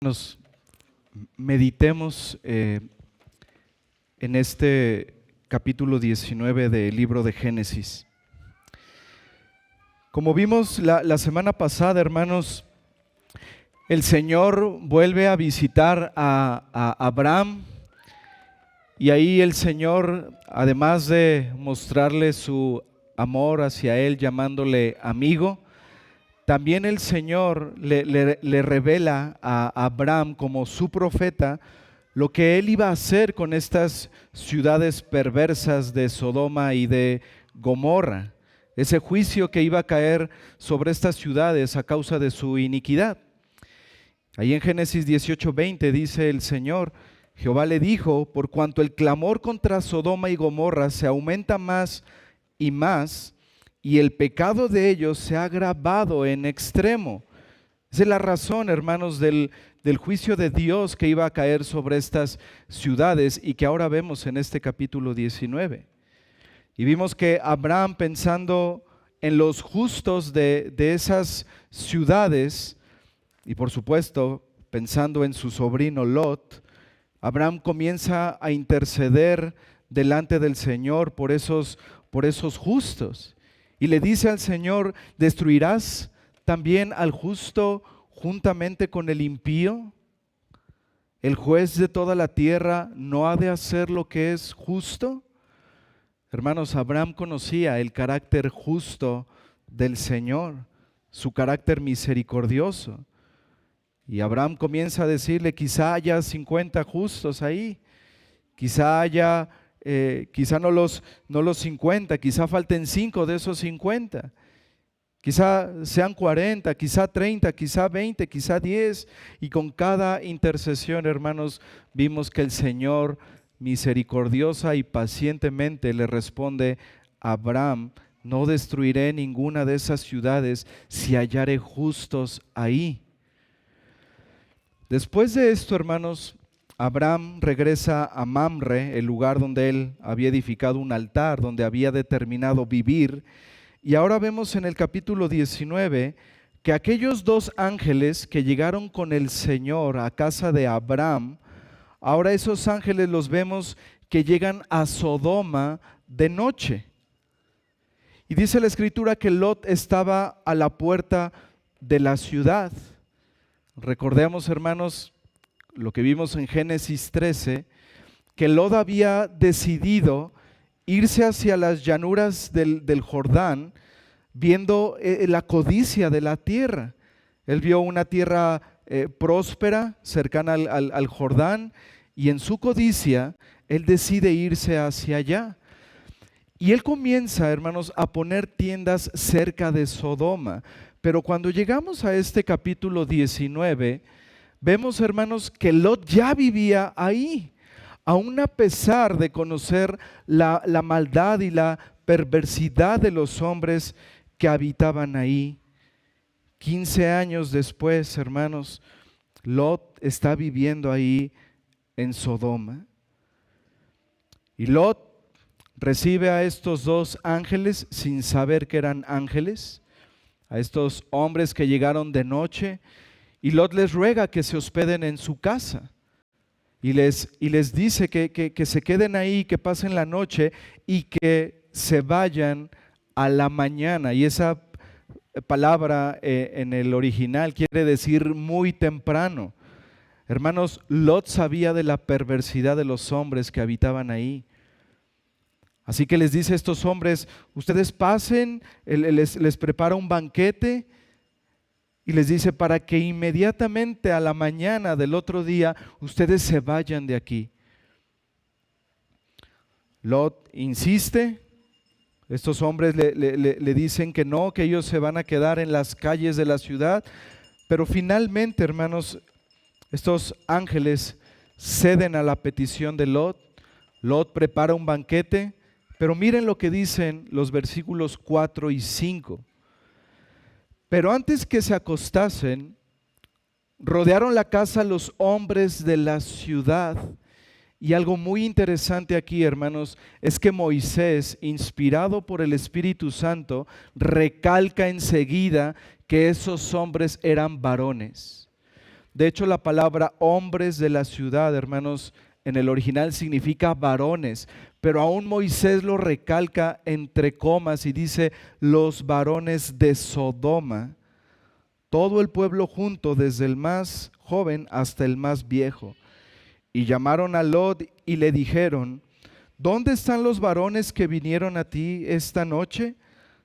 Nos meditemos en este capítulo 19 del libro de Génesis. Como vimos la semana pasada, hermanos, el Señor vuelve a visitar a Abraham y ahí el Señor, además de mostrarle su amor hacia él, llamándole amigo, también el Señor le revela a Abraham como su profeta lo que él iba a hacer con estas ciudades perversas de Sodoma y de Gomorra, ese juicio que iba a caer sobre estas ciudades a causa de su iniquidad. Ahí en Génesis 18:20 dice el Señor, Jehová le dijo, por cuanto el clamor contra Sodoma y Gomorra se aumenta más y más, y el pecado de ellos se ha agravado en extremo. Esa es la razón, hermanos, del juicio de Dios que iba a caer sobre estas ciudades y que ahora vemos en este capítulo 19. Y vimos que Abraham, pensando en los justos de esas ciudades, y por supuesto pensando en su sobrino Lot, Abraham comienza a interceder delante del Señor por esos justos. Y le dice al Señor, ¿destruirás también al justo juntamente con el impío? ¿El juez de toda la tierra no ha de hacer lo que es justo? Hermanos, Abraham conocía el carácter justo del Señor, su carácter misericordioso. Y Abraham comienza a decirle, quizá haya 50 justos ahí, quizá haya... quizá no los 50, quizá falten 5 de esos 50, quizá sean 40, quizá 30, quizá 20, quizá 10, y con cada intercesión, hermanos, vimos que el Señor misericordiosa y pacientemente le responde a Abraham, no destruiré ninguna de esas ciudades si hallare justos ahí. Después de esto, hermanos, Abraham regresa a Mamre, el lugar donde él había edificado un altar, donde había determinado vivir. Y ahora vemos en el capítulo 19 que aquellos 2 ángeles que llegaron con el Señor a casa de Abraham, ahora esos ángeles los vemos que llegan a Sodoma de noche. Y dice la Escritura que Lot estaba a la puerta de la ciudad. Recordemos, hermanos, lo que vimos en Génesis 13, que Lot había decidido irse hacia las llanuras del Jordán, viendo la codicia de la tierra. Él vio una tierra próspera, cercana al Jordán, y en su codicia, él decide irse hacia allá. Y él comienza, hermanos, a poner tiendas cerca de Sodoma. Pero cuando llegamos a este capítulo 19, vemos, hermanos, que Lot ya vivía ahí, aún a pesar de conocer la maldad y la perversidad de los hombres que habitaban ahí. 15 años después, hermanos, Lot está viviendo ahí en Sodoma. Y Lot recibe a estos 2 ángeles sin saber que eran ángeles, a estos hombres que llegaron de noche. Y Lot les ruega que se hospeden en su casa y les dice que se queden ahí, que pasen la noche y que se vayan a la mañana. Y esa palabra en el original quiere decir muy temprano. Hermanos, Lot sabía de la perversidad de los hombres que habitaban ahí. Así que les dice a estos hombres, ustedes pasen, les prepara un banquete. Y les dice, para que inmediatamente a la mañana del otro día ustedes se vayan de aquí. Lot insiste, estos hombres le dicen que no, que ellos se van a quedar en las calles de la ciudad, pero finalmente, hermanos, estos ángeles ceden a la petición de Lot. Lot prepara un banquete, pero miren lo que dicen los versículos 4 y 5. Pero antes que se acostasen, rodearon la casa los hombres de la ciudad. Y algo muy interesante aquí, hermanos, es que Moisés, inspirado por el Espíritu Santo, recalca enseguida que esos hombres eran varones. De hecho, la palabra hombres de la ciudad, hermanos, en el original significa varones, pero aún Moisés lo recalca entre comas y dice los varones de Sodoma, todo el pueblo junto, desde el más joven hasta el más viejo. Y llamaron a Lot y le dijeron: ¿dónde están los varones que vinieron a ti esta noche?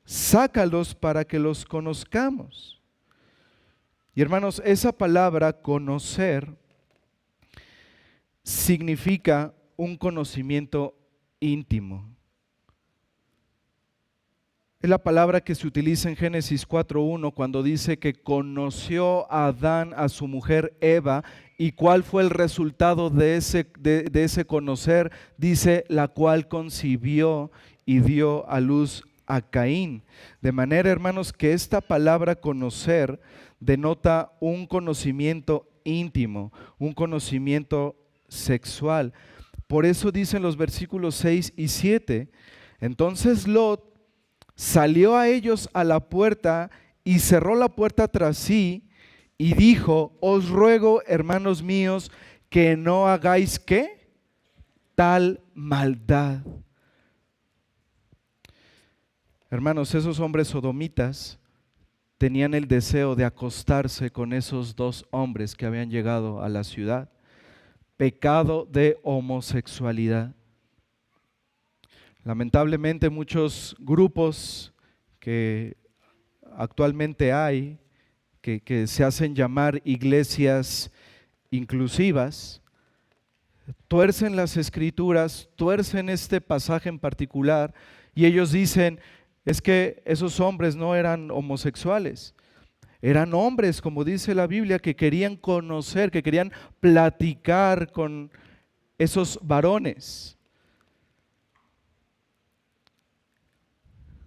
Sácalos para que los conozcamos. Y hermanos, esa palabra conocer significa un conocimiento íntimo. Es la palabra que se utiliza en Génesis 4:1 cuando dice que conoció a Adán a su mujer Eva. ¿Y cuál fue el resultado de ese conocer? Dice, la cual concibió y dio a luz a Caín. De manera, hermanos, que esta palabra conocer denota un conocimiento íntimo, un conocimiento sexual. Por eso dicen los versículos 6 y 7, entonces Lot salió a ellos a la puerta y cerró la puerta tras sí y dijo: os ruego, hermanos míos, que no hagáis ¿qué? Tal maldad. Hermanos, esos hombres sodomitas tenían el deseo de acostarse con esos dos hombres que habían llegado a la ciudad. Pecado de homosexualidad. Lamentablemente muchos grupos que actualmente hay, que se hacen llamar iglesias inclusivas, tuercen las escrituras, tuercen este pasaje en particular y ellos dicen, es que esos hombres no eran homosexuales, eran hombres, como dice la Biblia, que querían conocer, que querían platicar con esos varones.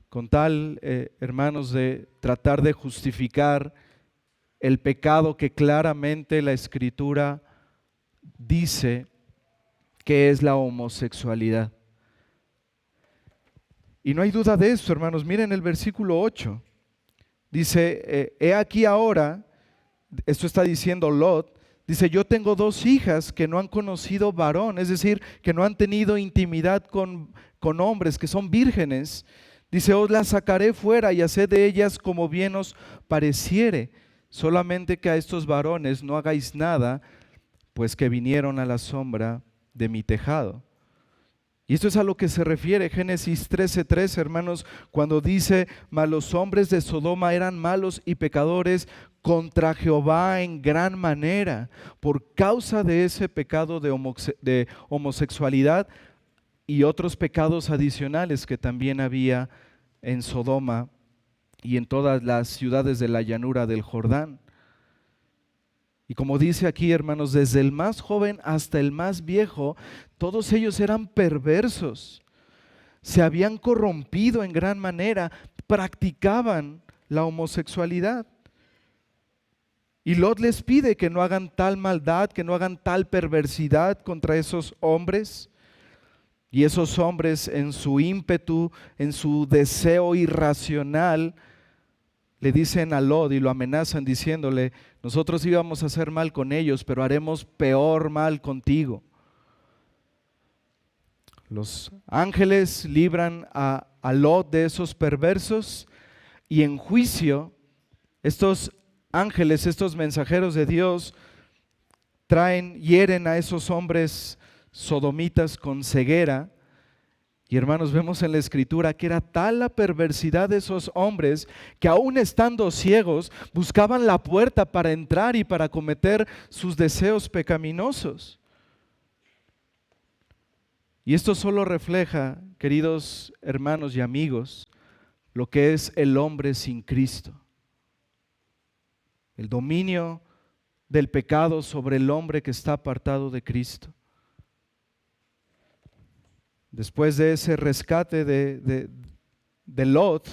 Con tal, hermanos, de tratar de justificar el pecado que claramente la Escritura dice que es la homosexualidad. Y no hay duda de eso, hermanos. Miren el versículo 8. Dice, he aquí ahora, esto está diciendo Lot, dice, yo tengo dos hijas que no han conocido varón, es decir, que no han tenido intimidad con hombres, que son vírgenes. Dice, os las sacaré fuera y haced de ellas como bien os pareciere, solamente que a estos varones no hagáis nada, pues que vinieron a la sombra de mi tejado. Y esto es a lo que se refiere Génesis 13:3, hermanos, cuando dice, mas los hombres de Sodoma eran malos y pecadores contra Jehová en gran manera, por causa de ese pecado de homosexualidad y otros pecados adicionales que también había en Sodoma y en todas las ciudades de la llanura del Jordán. Y como dice aquí, hermanos, desde el más joven hasta el más viejo, todos ellos eran perversos, se habían corrompido en gran manera, practicaban la homosexualidad. Y Lot les pide que no hagan tal maldad, que no hagan tal perversidad contra esos hombres. Y esos hombres, en su ímpetu, en su deseo irracional, le dicen a Lot y lo amenazan diciéndole, nosotros íbamos a hacer mal con ellos, pero haremos peor mal contigo. Los ángeles libran a Lot de esos perversos y en juicio estos ángeles, estos mensajeros de Dios, hieren a esos hombres sodomitas con ceguera. Y hermanos, vemos en la Escritura que era tal la perversidad de esos hombres que aún estando ciegos buscaban la puerta para entrar y para cometer sus deseos pecaminosos. Y esto solo refleja, queridos hermanos y amigos, lo que es el hombre sin Cristo. El dominio del pecado sobre el hombre que está apartado de Cristo. Después de ese rescate de Lot,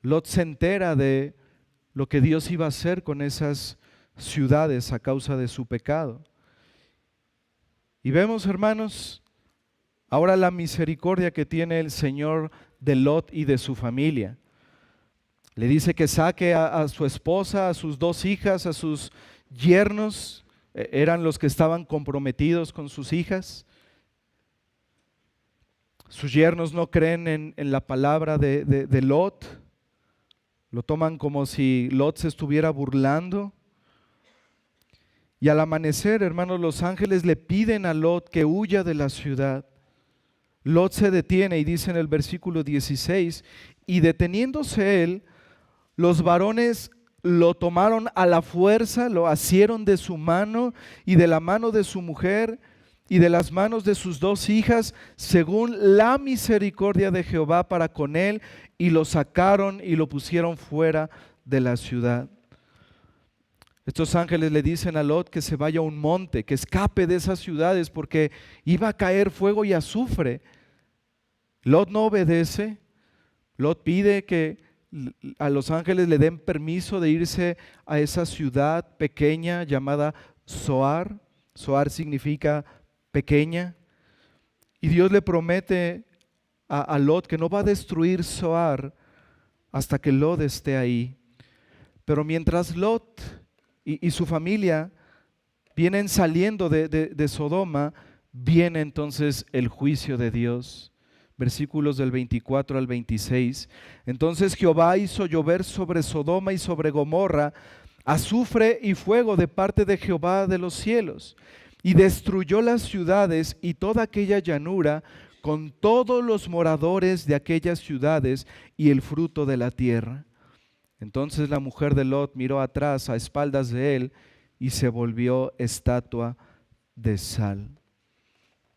Lot se entera de lo que Dios iba a hacer con esas ciudades a causa de su pecado. Y vemos, hermanos, ahora la misericordia que tiene el Señor de Lot y de su familia. Le dice que saque a su esposa, a sus dos hijas, a sus yernos eran los que estaban comprometidos con sus hijas. Sus yernos no creen en la palabra de Lot, lo toman como si Lot se estuviera burlando. Y al amanecer, hermanos, los ángeles le piden a Lot que huya de la ciudad. Lot se detiene y dice en el versículo 16, y deteniéndose él, los varones lo tomaron a la fuerza, lo asieron de su mano y de la mano de su mujer y de las manos de sus dos hijas, según la misericordia de Jehová para con él, y lo sacaron y lo pusieron fuera de la ciudad. Estos ángeles le dicen a Lot que se vaya a un monte, que escape de esas ciudades porque iba a caer fuego y azufre. Lot no obedece. Lot pide que a los ángeles le den permiso de irse a esa ciudad pequeña llamada Zoar. Zoar significa pequeña. Y Dios le promete a Lot que no va a destruir Zoar hasta que Lot esté ahí. Pero mientras Lot y su familia vienen saliendo de Sodoma, viene entonces el juicio de Dios. Versículos del 24 al 26. Entonces Jehová hizo llover sobre Sodoma y sobre Gomorra azufre y fuego de parte de Jehová de los cielos, y destruyó las ciudades y toda aquella llanura con todos los moradores de aquellas ciudades y el fruto de la tierra. Entonces la mujer de Lot miró atrás a espaldas de él y se volvió estatua de sal.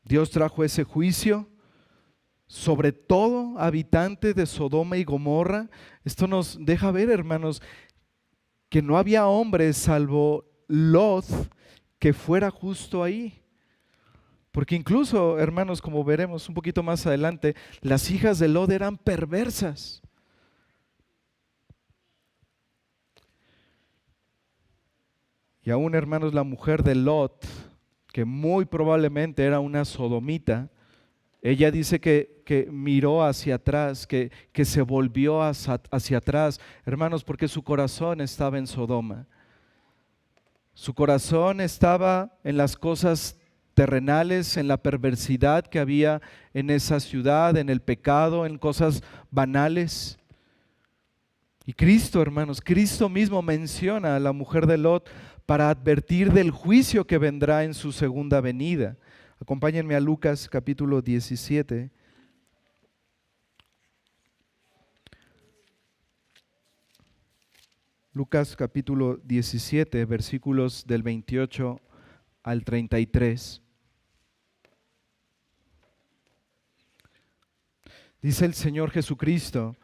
Dios trajo ese juicio sobre todo habitante de Sodoma y Gomorra. Esto nos deja ver, hermanos, que no había hombre salvo Lot que fuera justo ahí. Porque incluso, hermanos, como veremos un poquito más adelante, las hijas de Lot eran perversas. Y aún, hermanos, la mujer de Lot, que muy probablemente era una sodomita, ella dice que miró hacia atrás, que se volvió hacia atrás, hermanos, porque su corazón estaba en Sodoma. Su corazón estaba en las cosas terrenales, en la perversidad que había en esa ciudad, en el pecado, en cosas banales. Y Cristo, hermanos, Cristo mismo menciona a la mujer de Lot para advertir del juicio que vendrá en su segunda venida. Acompáñenme a Lucas capítulo 17. Lucas capítulo 17, versículos del 28 al 33. Dice el Señor Jesucristo: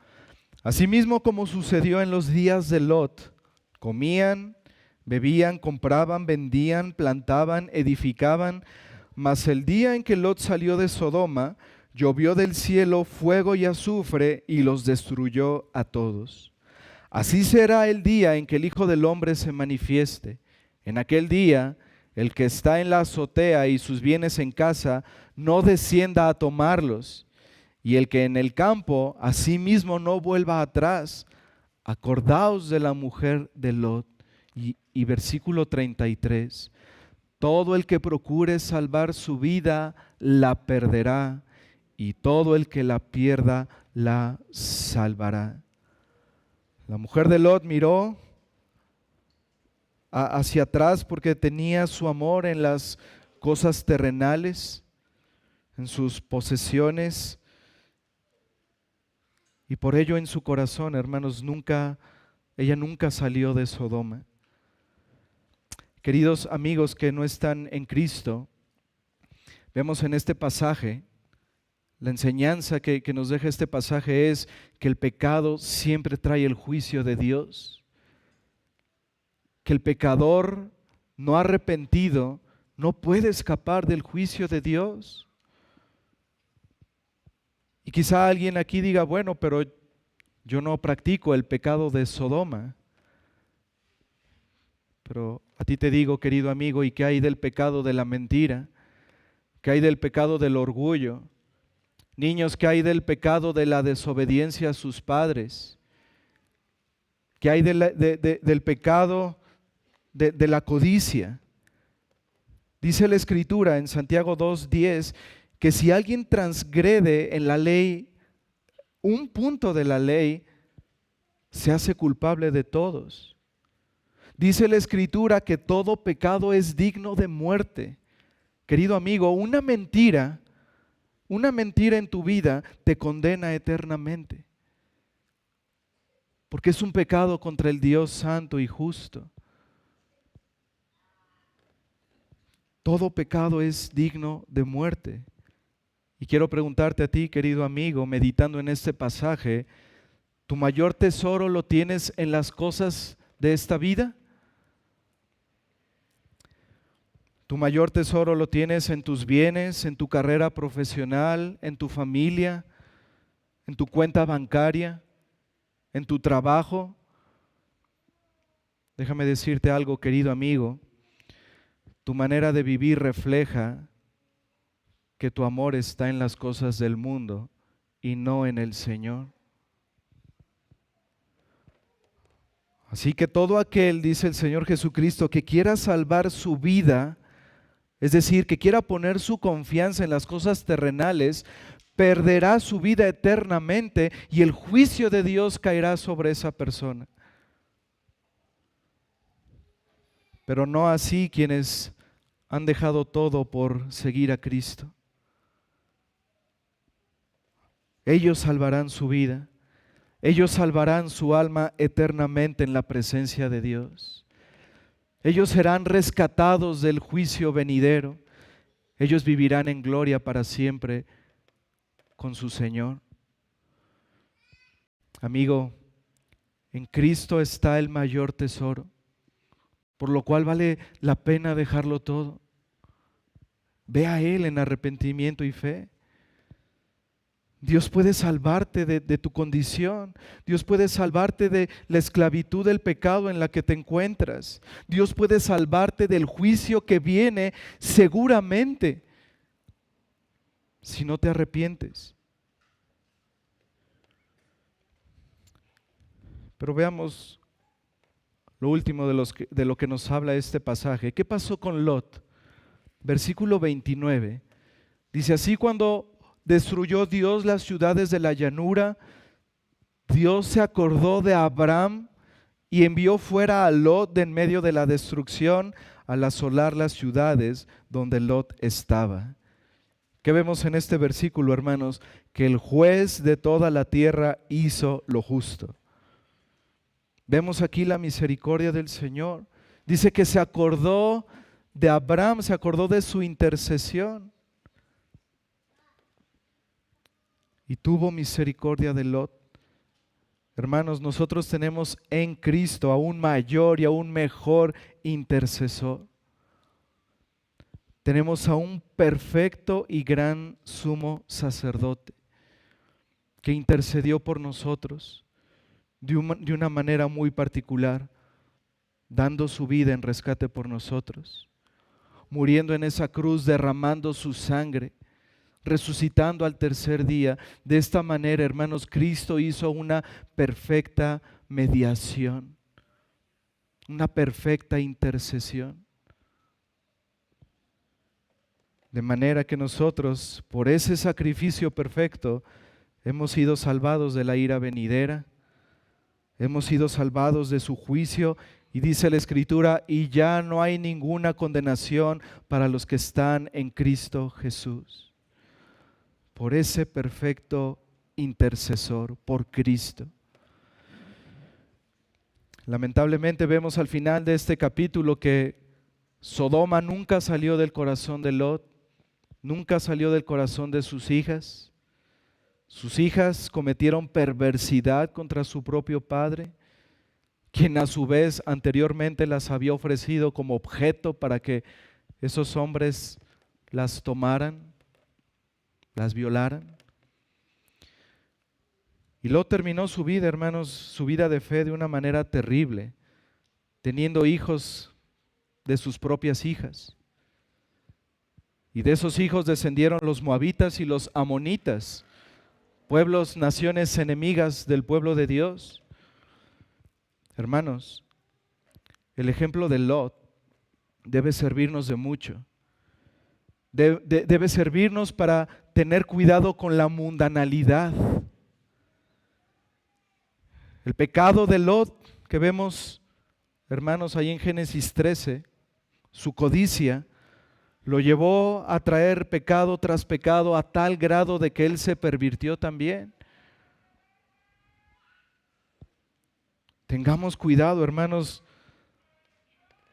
asimismo como sucedió en los días de Lot, comían, bebían, compraban, vendían, plantaban, edificaban, mas el día en que Lot salió de Sodoma, llovió del cielo fuego y azufre y los destruyó a todos. Así será el día en que el Hijo del Hombre se manifieste. En aquel día, el que está en la azotea y sus bienes en casa, no descienda a tomarlos, y el que en el campo, asimismo no vuelva atrás. Acordaos de la mujer de Lot. Y versículo 33, todo el que procure salvar su vida, la perderá, y todo el que la pierda, la salvará. La mujer de Lot miró hacia atrás porque tenía su amor en las cosas terrenales, en sus posesiones, y por ello en su corazón, hermanos, ella nunca salió de Sodoma. Queridos amigos que no están en Cristo, vemos en este pasaje, la enseñanza que nos deja este pasaje es que el pecado siempre trae el juicio de Dios, que el pecador no arrepentido no puede escapar del juicio de Dios. Y quizá alguien aquí diga, bueno, pero yo no practico el pecado de Sodoma. Pero a ti te digo, querido amigo, ¿y qué hay del pecado de la mentira? ¿Qué hay del pecado del orgullo? Niños, ¿qué hay del pecado de la desobediencia a sus padres? ¿Qué hay del pecado de la codicia. Dice la Escritura en Santiago 2:10 que si alguien transgrede en la ley un punto de la ley, se hace culpable de todos. Dice la Escritura que todo pecado es digno de muerte. Querido amigo, una mentira en tu vida te condena eternamente, porque es un pecado contra el Dios santo y justo. Todo pecado es digno de muerte. Y quiero preguntarte a ti, querido amigo, meditando en este pasaje, ¿tu mayor tesoro lo tienes en las cosas de esta vida? ¿Tu mayor tesoro lo tienes en tus bienes, en tu carrera profesional, en tu familia, en tu cuenta bancaria, en tu trabajo? Déjame decirte algo, querido amigo. Tu manera de vivir refleja que tu amor está en las cosas del mundo y no en el Señor. Así que todo aquel, dice el Señor Jesucristo, que quiera salvar su vida, es decir, que quiera poner su confianza en las cosas terrenales, perderá su vida eternamente y el juicio de Dios caerá sobre esa persona. Pero no así quienes han dejado todo por seguir a Cristo. Ellos salvarán su vida, ellos salvarán su alma eternamente en la presencia de Dios. Ellos serán rescatados del juicio venidero, ellos vivirán en gloria para siempre con su Señor. Amigo, en Cristo está el mayor tesoro, por lo cual vale la pena dejarlo todo. Ve a Él en arrepentimiento y fe. Dios puede salvarte de tu condición. Dios puede salvarte de la esclavitud del pecado en la que te encuentras. Dios puede salvarte del juicio que viene seguramente si no te arrepientes. Pero veamos lo último de lo que nos habla este pasaje. ¿Qué pasó con Lot? Versículo 29. Dice así: cuando destruyó Dios las ciudades de la llanura, Dios se acordó de Abraham y envió fuera a Lot de en medio de la destrucción al asolar las ciudades donde Lot estaba. ¿Qué vemos en este versículo, hermanos? Que el juez de toda la tierra hizo lo justo. Vemos aquí la misericordia del Señor. Dice que se acordó de Abraham, se acordó de su intercesión. Y tuvo misericordia de Lot. Hermanos, nosotros tenemos en Cristo a un mayor y a un mejor intercesor. Tenemos a un perfecto y gran sumo sacerdote que intercedió por nosotros de una manera muy particular, dando su vida en rescate por nosotros, muriendo en esa cruz, derramando su sangre, resucitando al tercer día. De esta manera, hermanos, Cristo hizo una perfecta mediación, una perfecta intercesión. De manera que nosotros, por ese sacrificio perfecto, hemos sido salvados de la ira venidera, hemos sido salvados de su juicio. Y dice la Escritura: y ya no hay ninguna condenación para los que están en Cristo Jesús. Por ese perfecto intercesor, por Cristo. Lamentablemente vemos al final de este capítulo que Sodoma nunca salió del corazón de Lot, nunca salió del corazón de sus hijas. Sus hijas cometieron perversidad contra su propio padre, quien a su vez anteriormente las había ofrecido como objeto para que esos hombres las tomaran, las violaran. Y Lot terminó su vida, hermanos, su vida de fe de una manera terrible, teniendo hijos de sus propias hijas. Y de esos hijos descendieron los moabitas y los amonitas, pueblos, naciones enemigas del pueblo de Dios. Hermanos, el ejemplo de Lot debe servirnos de mucho. Debe servirnos para tener cuidado con la mundanalidad. El pecado de Lot que vemos, hermanos, ahí en Génesis 13, su codicia, lo llevó a traer pecado tras pecado a tal grado de que él se pervirtió también. Tengamos cuidado, hermanos,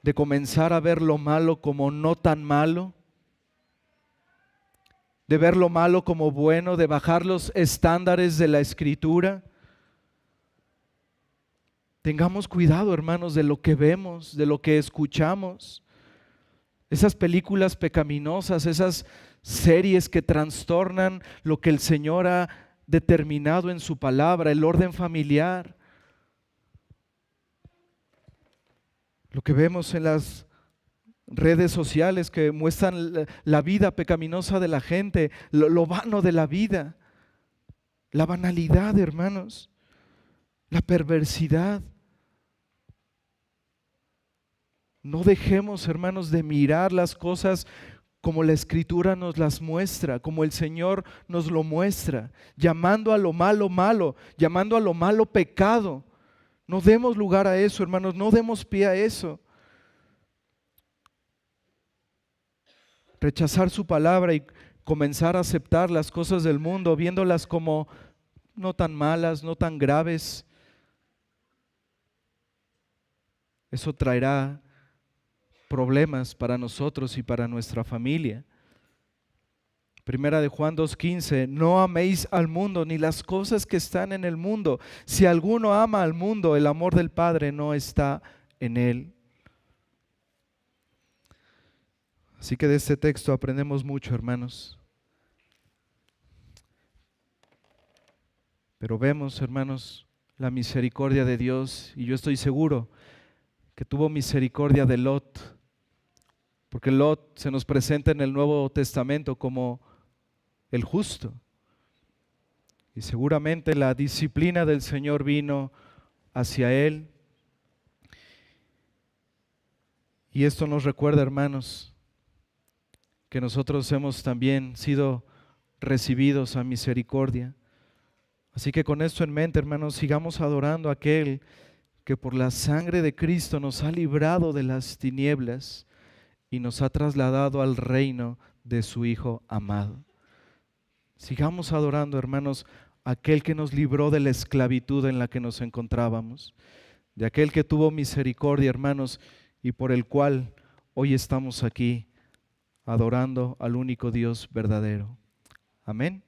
de comenzar a ver lo malo como no tan malo, de ver lo malo como bueno, de bajar los estándares de la Escritura. Tengamos cuidado, hermanos, de lo que vemos, de lo que escuchamos. Esas películas pecaminosas, esas series que trastornan lo que el Señor ha determinado en su palabra, el orden familiar. Lo que vemos en las redes sociales que muestran la vida pecaminosa de la gente, lo vano de la vida, la banalidad, hermanos, la perversidad. No dejemos, hermanos, de mirar las cosas como la Escritura nos las muestra, como el Señor nos lo muestra, llamando a lo malo malo, llamando a lo malo pecado. No demos lugar a eso, hermanos, no demos pie a eso. Rechazar su palabra y comenzar a aceptar las cosas del mundo, viéndolas como no tan malas, no tan graves. Eso traerá problemas para nosotros y para nuestra familia. Primera de Juan 2:15, no améis al mundo ni las cosas que están en el mundo. Si alguno ama al mundo, el amor del Padre no está en él. Así que de este texto aprendemos mucho, hermanos. Pero vemos, hermanos, la misericordia de Dios, y yo estoy seguro que tuvo misericordia de Lot, porque Lot se nos presenta en el Nuevo Testamento como el justo. Y seguramente la disciplina del Señor vino hacia él. Y esto nos recuerda, hermanos, que nosotros hemos también sido recibidos a misericordia. Así que con esto en mente, hermanos, sigamos adorando a aquel que por la sangre de Cristo nos ha librado de las tinieblas y nos ha trasladado al reino de su Hijo amado. Sigamos adorando, hermanos, a aquel que nos libró de la esclavitud en la que nos encontrábamos, de aquel que tuvo misericordia, hermanos, y por el cual hoy estamos aquí adorando al único Dios verdadero. Amén.